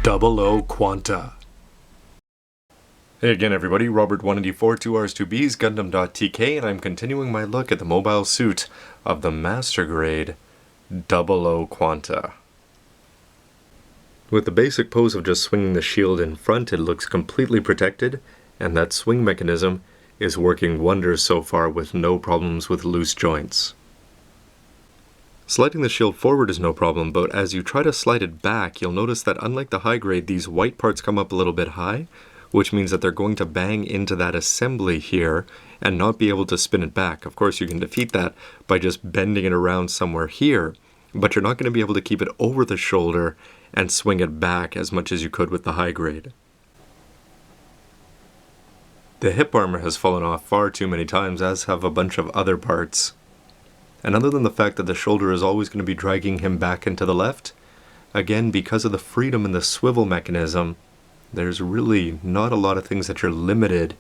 00 Quanta. Hey again everybody, Robert184, 2Rs2Bs, gundam.tk, and I'm continuing my look at the mobile suit of the Master Grade 00 Quanta. With the basic pose of just swinging the shield in front, it looks completely protected, and that swing mechanism is working wonders so far with no problems with loose joints. Sliding the shield forward is no problem, but as you try to slide it back, you'll notice that unlike the high grade, these white parts come up a little bit high, which means that they're going to bang into that assembly here and not be able to spin it back. Of course, you can defeat that by just bending it around somewhere here, but you're not going to be able to keep it over the shoulder and swing it back as much as you could with the high grade. The hip armor has fallen off far too many times, as have a bunch of other parts. And other than the fact that the shoulder is always going to be dragging him back into the left, again, because of the freedom in the swivel mechanism, there's really not a lot of things that you're limited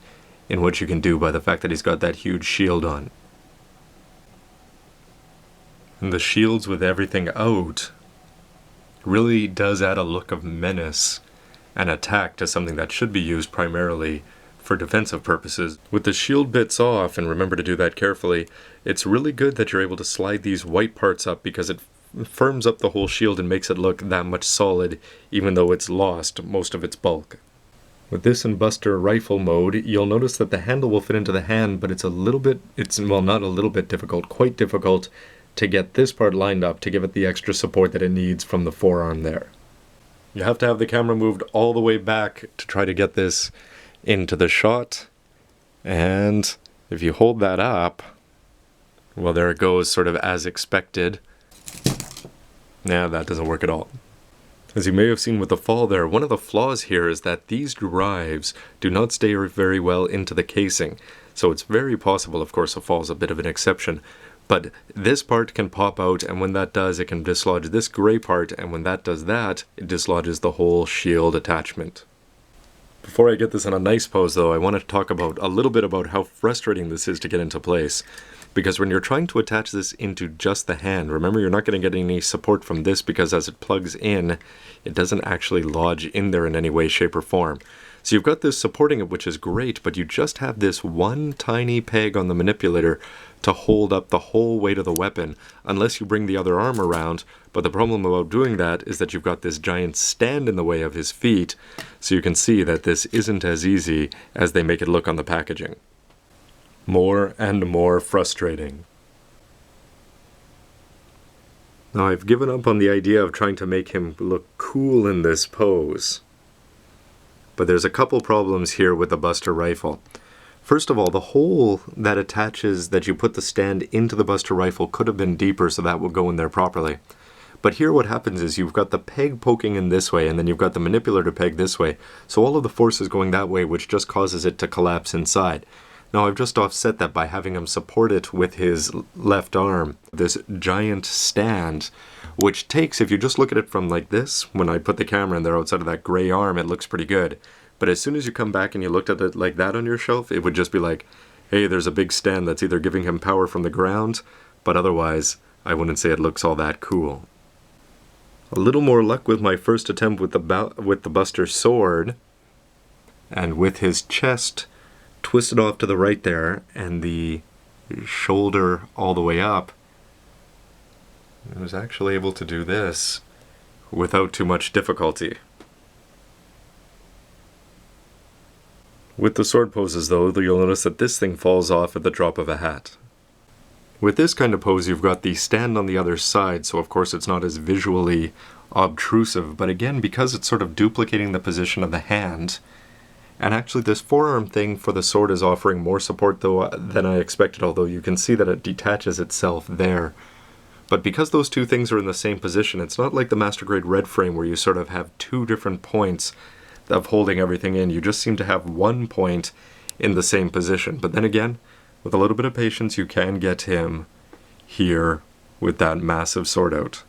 in what you can do by the fact that he's got that huge shield on. And the shields with everything out really does add a look of menace and attack to something that should be used primarily for defensive purposes. With the shield bits off, and remember to do that carefully, it's really good that you're able to slide these white parts up because it firms up the whole shield and makes it look that much solid even though it's lost most of its bulk. With this in Buster Rifle mode, you'll notice that the handle will fit into the hand, but it's not a little bit difficult, quite difficult to get this part lined up to give it the extra support that it needs from the forearm there. You have to have the camera moved all the way back to try to get this into the shot, and if you hold that up, well, there it goes, sort of as expected. Nah, that doesn't work at all. As you may have seen with the fall there, one of the flaws here is that these drives do not stay very well into the casing, so it's very possible, of course, the fall is a bit of an exception, but this part can pop out, and when that does, it can dislodge this gray part, and when that does that, it dislodges the whole shield attachment. Before I get this in a nice pose though, I want to talk a little bit about how frustrating this is to get into place. Because when you're trying to attach this into just the hand, remember you're not going to get any support from this because as it plugs in, it doesn't actually lodge in there in any way, shape, or form. So you've got this supporting it, which is great, but you just have this one tiny peg on the manipulator to hold up the whole weight of the weapon, unless you bring the other arm around. But the problem about doing that is that you've got this giant stand in the way of his feet, so you can see that this isn't as easy as they make it look on the packaging. More and more frustrating. Now I've given up on the idea of trying to make him look cool in this pose. But there's a couple problems here with the Buster Rifle. First of all, the hole that you put the stand into the Buster Rifle could have been deeper so that would go in there properly. But here what happens is you've got the peg poking in this way, and then you've got the manipulator peg this way, so all of the force is going that way, which just causes it to collapse inside. Now I've just offset that by having him support it with his left arm, this giant stand, which takes, if you just look at it from like this, when I put the camera in there outside of that gray arm, it looks pretty good. But as soon as you come back and you looked at it like that on your shelf, it would just be like, hey, there's a big stand that's either giving him power from the ground, but otherwise, I wouldn't say it looks all that cool. A little more luck with my first attempt with the Buster sword, and with his chest twisted off to the right there, and the shoulder all the way up, I was actually able to do this without too much difficulty. With the sword poses though, you'll notice that this thing falls off at the drop of a hat. With this kind of pose, you've got the stand on the other side, so of course it's not as visually obtrusive, but again, because it's sort of duplicating the position of the hand, and actually this forearm thing for the sword is offering more support than I expected, although you can see that it detaches itself there. But because those two things are in the same position, it's not like the Master Grade Red frame where you sort of have two different points of holding everything in. You just seem to have one point in the same position. But then again, with a little bit of patience, you can get him here with that massive sword out.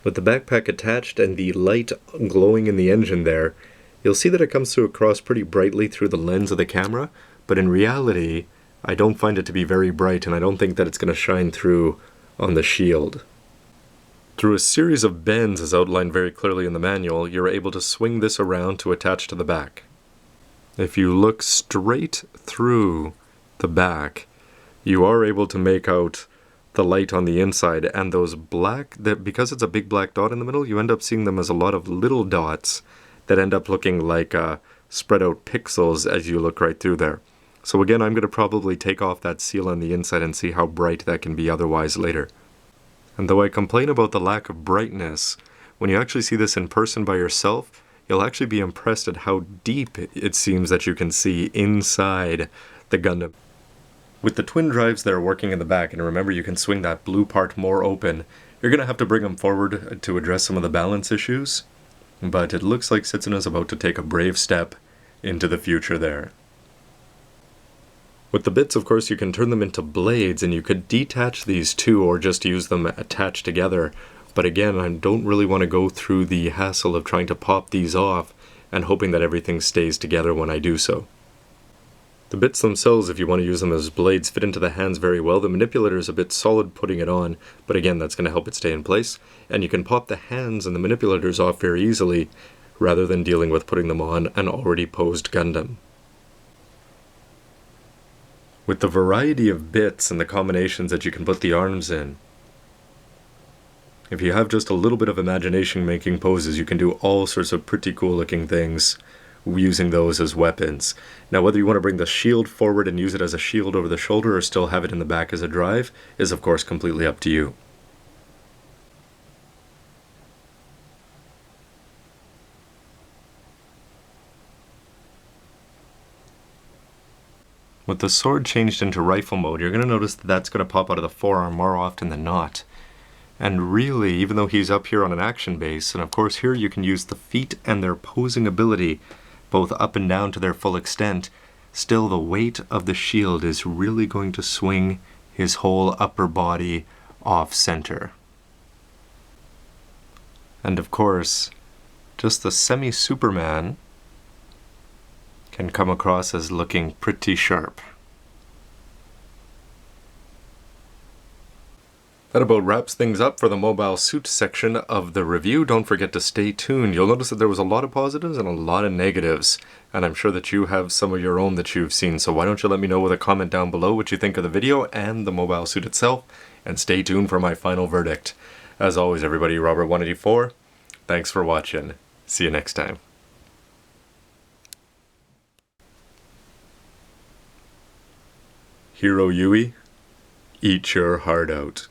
With the backpack attached and the light glowing in the engine there, you'll see that it comes through across pretty brightly through the lens of the camera, but in reality, I don't find it to be very bright, and I don't think that it's going to shine through on the shield. Through a series of bends, as outlined very clearly in the manual, you're able to swing this around to attach to the back. If you look straight through the back, you are able to make out the light on the inside, and those black, because it's a big black dot in the middle, you end up seeing them as a lot of little dots that end up looking like spread out pixels as you look right through there. So again, I'm going to probably take off that seal on the inside and see how bright that can be otherwise later. And though I complain about the lack of brightness, when you actually see this in person by yourself, you'll actually be impressed at how deep it seems that you can see inside the Gundam. With the twin drives that are working in the back, and remember you can swing that blue part more open, you're going to have to bring them forward to address some of the balance issues, but it looks like Setsuna's about to take a brave step into the future there. With the bits, of course, you can turn them into blades, and you could detach these two or just use them attached together, but again, I don't really want to go through the hassle of trying to pop these off and hoping that everything stays together when I do so. The bits themselves, if you want to use them as blades, fit into the hands very well. The manipulator is a bit solid putting it on, but again, that's going to help it stay in place. And you can pop the hands and the manipulators off very easily, rather than dealing with putting them on an already posed Gundam. With the variety of bits and the combinations that you can put the arms in, if you have just a little bit of imagination making poses, you can do all sorts of pretty cool looking things using those as weapons. Now, whether you want to bring the shield forward and use it as a shield over the shoulder or still have it in the back as a drive is of course completely up to you. With the sword changed into rifle mode, you're going to notice that that's going to pop out of the forearm more often than not. And really, even though he's up here on an action base, and of course here you can use the feet and their posing ability both up and down to their full extent, still the weight of the shield is really going to swing his whole upper body off center. And of course, just the semi-Superman can come across as looking pretty sharp. That about wraps things up for the mobile suit section of the review. Don't forget to stay tuned. You'll notice that there was a lot of positives and a lot of negatives, and I'm sure that you have some of your own that you've seen, so why don't you let me know with a comment down below what you think of the video and the mobile suit itself, and stay tuned for my final verdict. As always, everybody, Robert184, thanks for watching. See you next time. Hero Yui, eat your heart out.